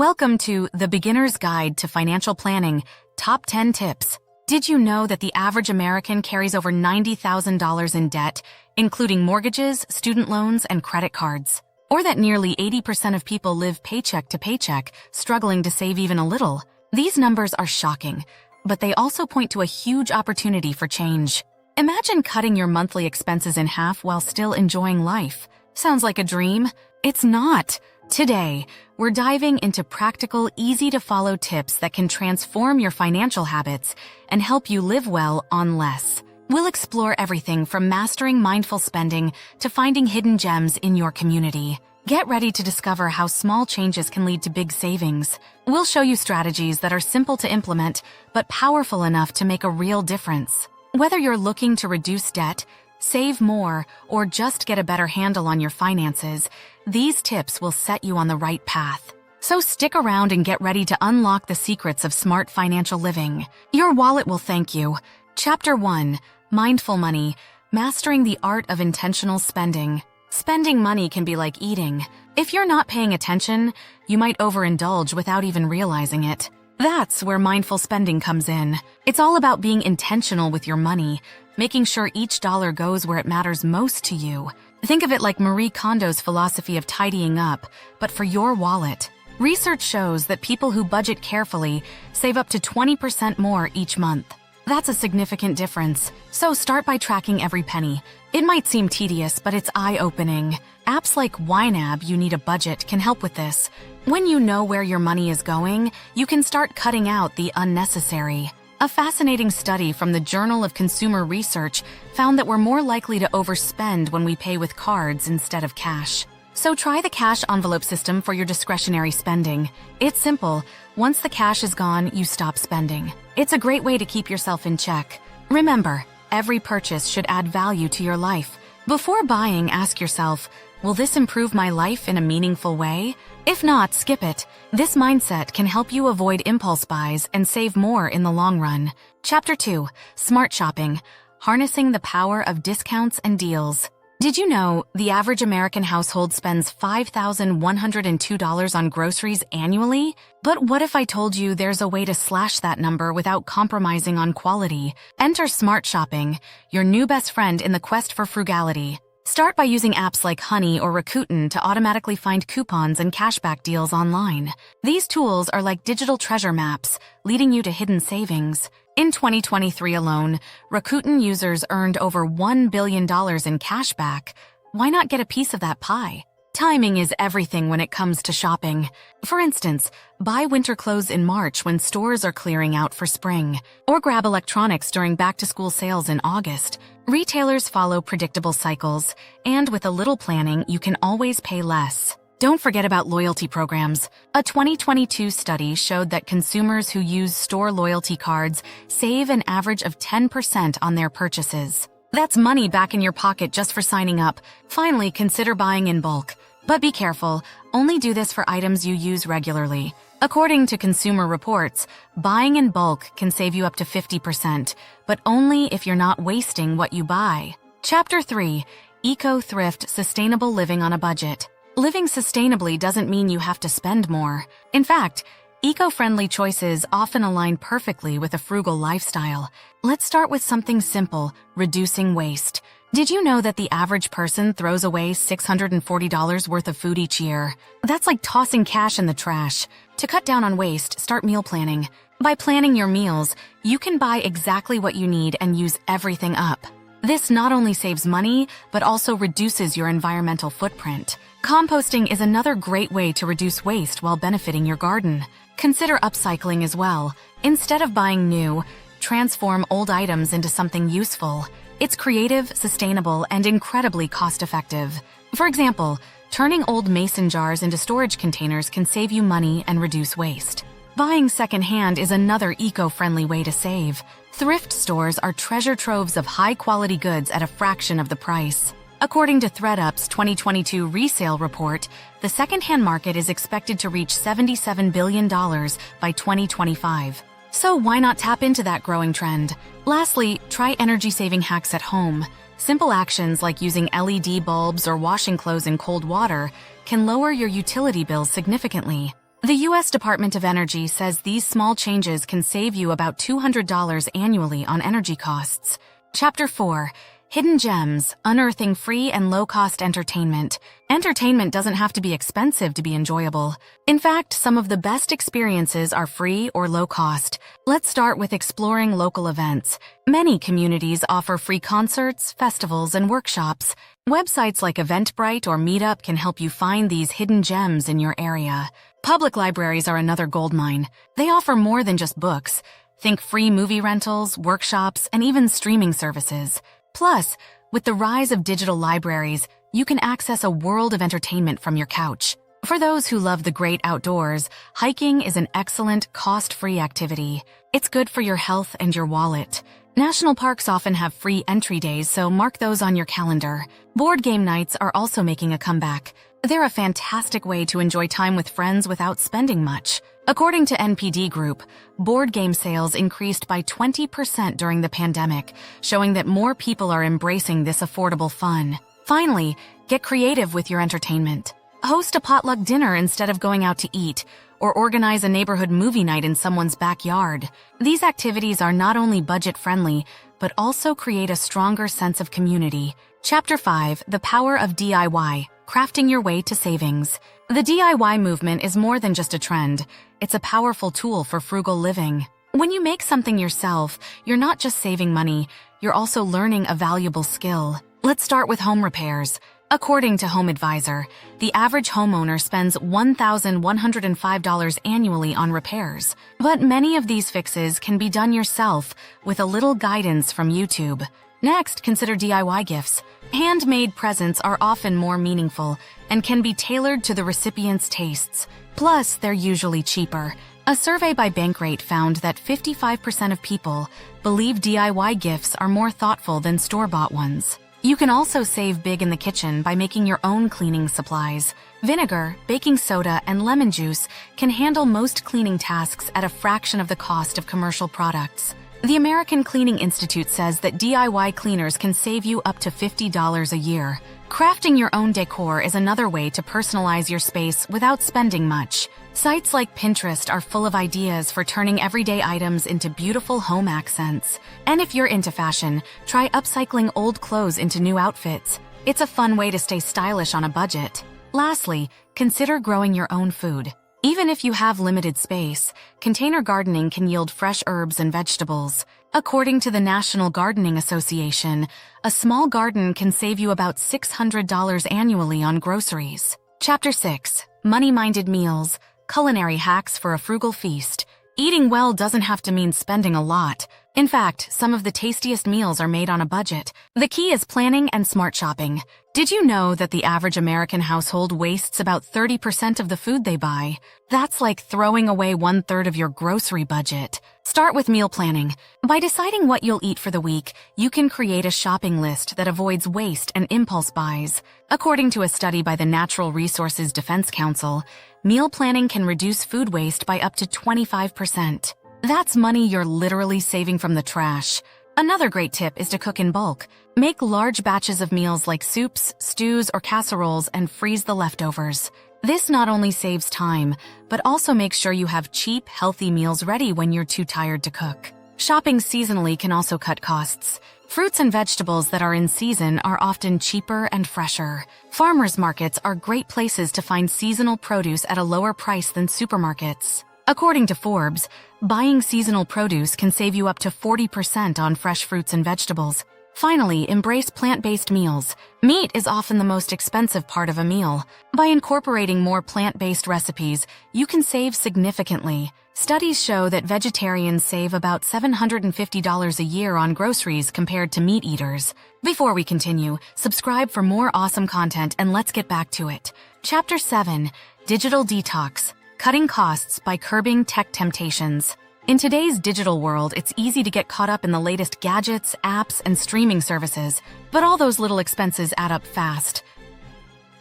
Welcome to The Beginner's Guide to Financial Planning, Top 10 Tips. Did you know that the average American carries over $90,000 in debt, including mortgages, student loans, and credit cards? Or that nearly 80% of people live paycheck to paycheck, struggling to save even a little? These numbers are shocking, but they also point to a huge opportunity for change. Imagine cutting your monthly expenses in half while still enjoying life. Sounds like a dream? It's not. Today, we're diving into practical, easy-to-follow tips that can transform your financial habits and help you live well on less. We'll explore everything from mastering mindful spending to finding hidden gems in your community. Get ready to discover how small changes can lead to big savings. We'll show you strategies that are simple to implement, but powerful enough to make a real difference. Whether you're looking to reduce debt, save more, or just get a better handle on your finances, these tips will set you on the right path. So stick around and get ready to unlock the secrets of smart financial living. Your wallet will thank you. Chapter 1. Mindful Money. Mastering the Art of Intentional Spending. Spending money can be like eating. If you're not paying attention, you might overindulge without even realizing it. That's where mindful spending comes in. It's all about being intentional with your money, making sure each dollar goes where it matters most to you. Think of it like Marie Kondo's philosophy of tidying up, but for your wallet. Research shows that people who budget carefully save up to 20% more each month. That's a significant difference. So start by tracking every penny. It might seem tedious, but it's eye-opening. Apps like YNAB You Need a Budget can help with this. When you know where your money is going, you can start cutting out the unnecessary. A fascinating study from the Journal of Consumer Research found that we're more likely to overspend when we pay with cards instead of cash. So try the cash envelope system for your discretionary spending. It's simple. Once the cash is gone, you stop spending. It's a great way to keep yourself in check. Remember, every purchase should add value to your life. Before buying, ask yourself, will this improve my life in a meaningful way? If not, skip it. This mindset can help you avoid impulse buys and save more in the long run. Chapter 2. Smart Shopping. Harnessing the Power of Discounts and Deals. Did you know the average American household spends $5,102 on groceries annually? But what if I told you there's a way to slash that number without compromising on quality? Enter Smart Shopping, your new best friend in the quest for frugality. Start by using apps like Honey or Rakuten to automatically find coupons and cashback deals online. These tools are like digital treasure maps, leading you to hidden savings. In 2023 alone, Rakuten users earned over $1 billion in cashback. Why not get a piece of that pie? Timing is everything when it comes to shopping. For instance, buy winter clothes in March when stores are clearing out for spring, or grab electronics during back-to-school sales in August. Retailers follow predictable cycles, and with a little planning, you can always pay less. Don't forget about loyalty programs. A 2022 study showed that consumers who use store loyalty cards save an average of 10% on their purchases. That's money back in your pocket just for signing up. Finally, consider buying in bulk. But be careful, only do this for items you use regularly. According to Consumer Reports, buying in bulk can save you up to 50%, but only if you're not wasting what you buy. Chapter 3. Eco-Thrift Sustainable Living on a Budget. Living sustainably doesn't mean you have to spend more. In fact, eco-friendly choices often align perfectly with a frugal lifestyle. Let's start with something simple, reducing waste. Did you know that the average person throws away $640 worth of food each year? That's like tossing cash in the trash. To cut down on waste, start meal planning. By planning your meals, you can buy exactly what you need and use everything up. This not only saves money, but also reduces your environmental footprint. Composting is another great way to reduce waste while benefiting your garden. Consider upcycling as well. Instead of buying new, transform old items into something useful. It's creative, sustainable, and incredibly cost-effective. For example, turning old mason jars into storage containers can save you money and reduce waste. Buying secondhand is another eco-friendly way to save. Thrift stores are treasure troves of high-quality goods at a fraction of the price. According to ThredUp's 2022 resale report, the secondhand market is expected to reach $77 billion by 2025. So why not tap into that growing trend? Lastly, try energy-saving hacks at home. Simple actions like using LED bulbs or washing clothes in cold water can lower your utility bills significantly. The U.S. Department of Energy says these small changes can save you about $200 annually on energy costs. Chapter 4. Hidden Gems, Unearthing Free and Low-Cost Entertainment. Entertainment doesn't have to be expensive to be enjoyable. In fact, some of the best experiences are free or low-cost. Let's start with exploring local events. Many communities offer free concerts, festivals, and workshops. Websites like Eventbrite or Meetup can help you find these hidden gems in your area. Public libraries are another goldmine. They offer more than just books. Think free movie rentals, workshops, and even streaming services. Plus, with the rise of digital libraries, you can access a world of entertainment from your couch. For those who love the great outdoors, hiking is an excellent, cost-free activity. It's good for your health and your wallet. National parks often have free entry days, so mark those on your calendar. Board game nights are also making a comeback. They're a fantastic way to enjoy time with friends without spending much. According to NPD Group, board game sales increased by 20% during the pandemic, showing that more people are embracing this affordable fun. Finally, get creative with your entertainment. Host a potluck dinner instead of going out to eat, or organize a neighborhood movie night in someone's backyard. These activities are not only budget-friendly, but also create a stronger sense of community. Chapter 5. The Power of DIY, Crafting Your Way to Savings. The DIY movement is more than just a trend. It's a powerful tool for frugal living. When you make something yourself, you're not just saving money, you're also learning a valuable skill. Let's start with home repairs. According to Home Advisor, the average homeowner spends $1,105 annually on repairs. But many of these fixes can be done yourself with a little guidance from YouTube. Next, consider DIY gifts. Handmade presents are often more meaningful and can be tailored to the recipient's tastes. Plus, they're usually cheaper. A survey by Bankrate found that 55% of people believe DIY gifts are more thoughtful than store-bought ones. You can also save big in the kitchen by making your own cleaning supplies. Vinegar, baking soda, and lemon juice can handle most cleaning tasks at a fraction of the cost of commercial products. The American Cleaning Institute says that DIY cleaners can save you up to $50 a year. Crafting your own decor is another way to personalize your space without spending much. Sites like Pinterest are full of ideas for turning everyday items into beautiful home accents. And if you're into fashion, try upcycling old clothes into new outfits. It's a fun way to stay stylish on a budget. Lastly, consider growing your own food. Even if you have limited space, container gardening can yield fresh herbs and vegetables. According to the National Gardening Association, a small garden can save you about $600 annually on groceries. Chapter 6. Money-Minded Meals, Culinary Hacks for a Frugal Feast. Eating well doesn't have to mean spending a lot. In fact, some of the tastiest meals are made on a budget. The key is planning and smart shopping. Did you know that the average American household wastes about 30% of the food they buy? That's like throwing away 1/3 of your grocery budget. Start with meal planning. By deciding what you'll eat for the week, you can create a shopping list that avoids waste and impulse buys. According to a study by the Natural Resources Defense Council, meal planning can reduce food waste by up to 25%. That's money you're literally saving from the trash. Another great tip is to cook in bulk. Make large batches of meals like soups, stews, or casseroles and freeze the leftovers. This not only saves time, but also makes sure you have cheap, healthy meals ready when you're too tired to cook. Shopping seasonally can also cut costs. Fruits and vegetables that are in season are often cheaper and fresher. Farmers markets are great places to find seasonal produce at a lower price than supermarkets. According to Forbes, buying seasonal produce can save you up to 40% on fresh fruits and vegetables. Finally, embrace plant-based meals. Meat is often the most expensive part of a meal. By incorporating more plant-based recipes, you can save significantly. Studies show that vegetarians save about $750 a year on groceries compared to meat eaters. Before we continue, subscribe for more awesome content and let's get back to it. Chapter 7. Digital Detox. Cutting costs by curbing tech temptations. In today's digital world, it's easy to get caught up in the latest gadgets, apps, and streaming services, but all those little expenses add up fast.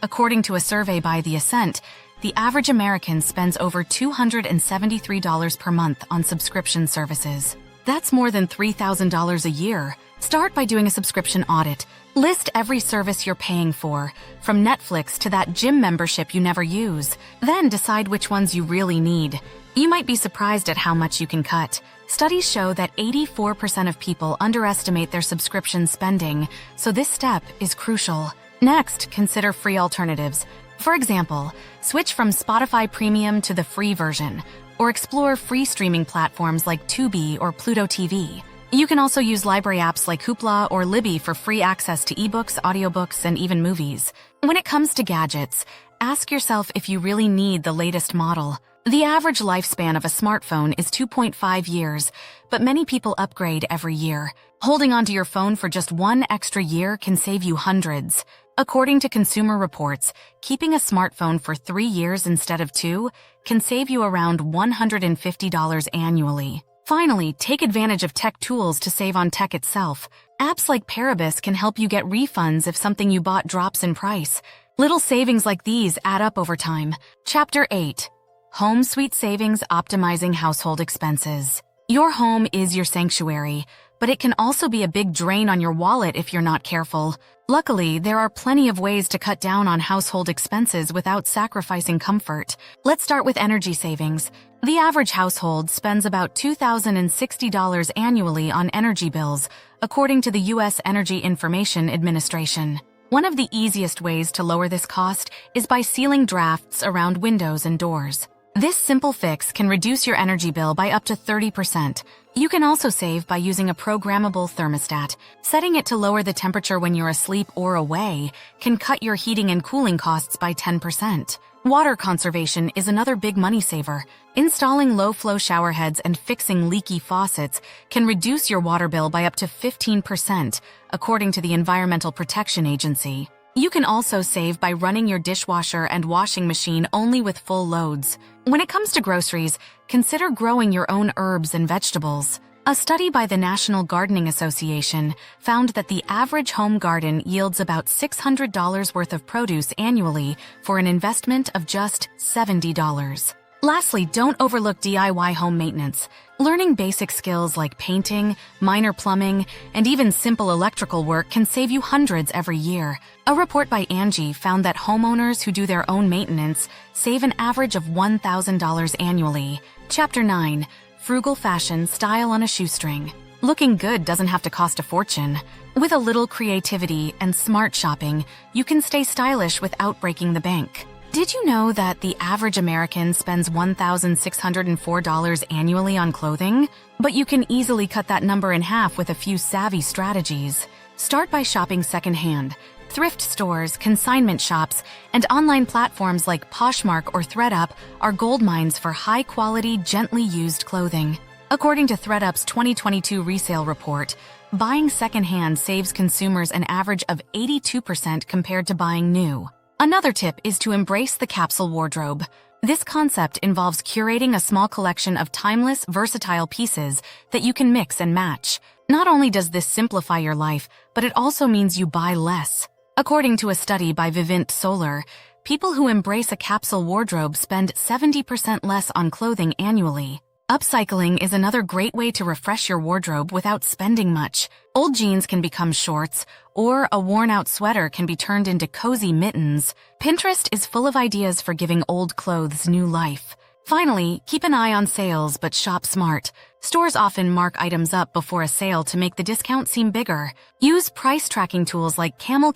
According to a survey by The Ascent, the average American spends over $273 per month on subscription services. That's more than $3,000 a year. Start by doing a subscription audit. List every service you're paying for, from Netflix to that gym membership you never use. Then decide which ones you really need. You might be surprised at how much you can cut. Studies show that 84% of people underestimate their subscription spending, so this step is crucial. Next, consider free alternatives. For example, switch from Spotify Premium to the free version, or explore free streaming platforms like Tubi or Pluto TV. You can also use library apps like Hoopla or Libby for free access to ebooks, audiobooks, and even movies. When it comes to gadgets, ask yourself if you really need the latest model. The average lifespan of a smartphone is 2.5 years, but many people upgrade every year. Holding onto your phone for just one extra year can save you hundreds. According to Consumer Reports, keeping a smartphone for 3 years instead of 2 can save you around $150 annually. Finally, take advantage of tech tools to save on tech itself. Apps like Paribus can help you get refunds if something you bought drops in price. Little savings like these add up over time. Chapter 8. Home Sweet Savings Optimizing Household Expenses. Your home is your sanctuary, but it can also be a big drain on your wallet if you're not careful. Luckily, there are plenty of ways to cut down on household expenses without sacrificing comfort. Let's start with energy savings. The average household spends about $2,060 annually on energy bills, according to the U.S. Energy Information Administration. One of the easiest ways to lower this cost is by sealing drafts around windows and doors. This simple fix can reduce your energy bill by up to 30%. You can also save by using a programmable thermostat. Setting it to lower the temperature when you're asleep or away can cut your heating and cooling costs by 10%. Water conservation is another big money saver. Installing low-flow shower heads and fixing leaky faucets can reduce your water bill by up to 15%, according to the Environmental Protection Agency. You can also save by running your dishwasher and washing machine only with full loads. When it comes to groceries, consider growing your own herbs and vegetables. A study by the National Gardening Association found that the average home garden yields about $600 worth of produce annually for an investment of just $70. Lastly, don't overlook DIY home maintenance. Learning basic skills like painting, minor plumbing, and even simple electrical work can save you hundreds every year. A report by Angie found that homeowners who do their own maintenance save an average of $1,000 annually. Chapter 9. Frugal Fashion Style on a Shoestring. Looking good doesn't have to cost a fortune. With a little creativity and smart shopping, you can stay stylish without breaking the bank. Did you know that the average American spends $1,604 annually on clothing? But you can easily cut that number in half with a few savvy strategies. Start by shopping secondhand. Thrift stores, consignment shops, and online platforms like Poshmark or ThredUp are gold mines for high-quality, gently used clothing. According to ThredUp's 2022 resale report, buying secondhand saves consumers an average of 82% compared to buying new. Another tip is to embrace the capsule wardrobe. This concept involves curating a small collection of timeless, versatile pieces that you can mix and match. Not only does this simplify your life, but it also means you buy less. According to a study by Vivint Solar, people who embrace a capsule wardrobe spend 70% less on clothing annually. Upcycling is another great way to refresh your wardrobe without spending much. Old jeans can become shorts, or a worn-out sweater can be turned into cozy mittens. Pinterest is full of ideas for giving old clothes new life. Finally, keep an eye on sales, but shop smart. Stores often mark items up before a sale to make the discount seem bigger. Use price tracking tools like Camel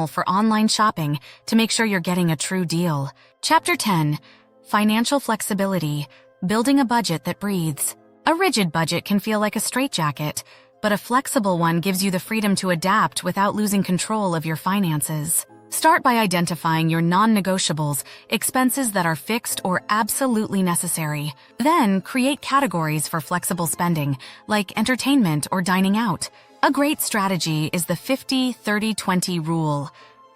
for online shopping to make sure you're getting a true deal. Chapter 10. Financial Flexibility. Building a budget that breathes. A rigid budget can feel like a straitjacket, but a flexible one gives you the freedom to adapt without losing control of your finances. Start by identifying your non-negotiables, expenses that are fixed or absolutely necessary. Then, create categories for flexible spending, like entertainment or dining out. A great strategy is the 50-30-20 rule.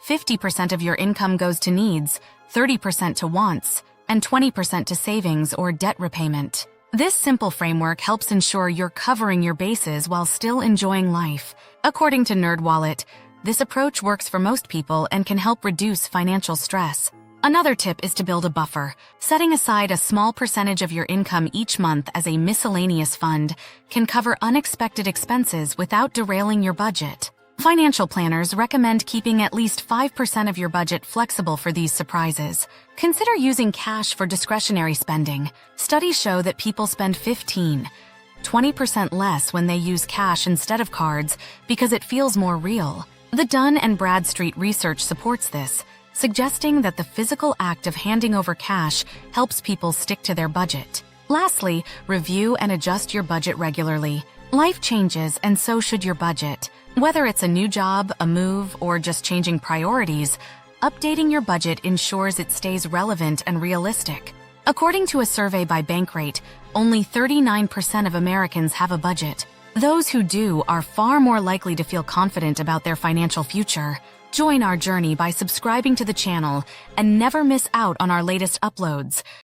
50% of your income goes to needs, 30% to wants, and 20% to savings or debt repayment. This simple framework helps ensure you're covering your bases while still enjoying life. According to NerdWallet, this approach works for most people and can help reduce financial stress. Another tip is to build a buffer. Setting aside a small percentage of your income each month as a miscellaneous fund can cover unexpected expenses without derailing your budget. Financial planners recommend keeping at least 5% of your budget flexible for these surprises. Consider using cash for discretionary spending. Studies show that people spend 20% less when they use cash instead of cards because it feels more real. The Dun & Bradstreet research supports this, suggesting that the physical act of handing over cash helps people stick to their budget. Lastly, review and adjust your budget regularly. Life changes, and so should your budget. Whether it's a new job, a move, or just changing priorities, updating your budget ensures it stays relevant and realistic. According to a survey by Bankrate, only 39% of Americans have a budget. Those who do are far more likely to feel confident about their financial future. Join our journey by subscribing to the channel and never miss out on our latest uploads.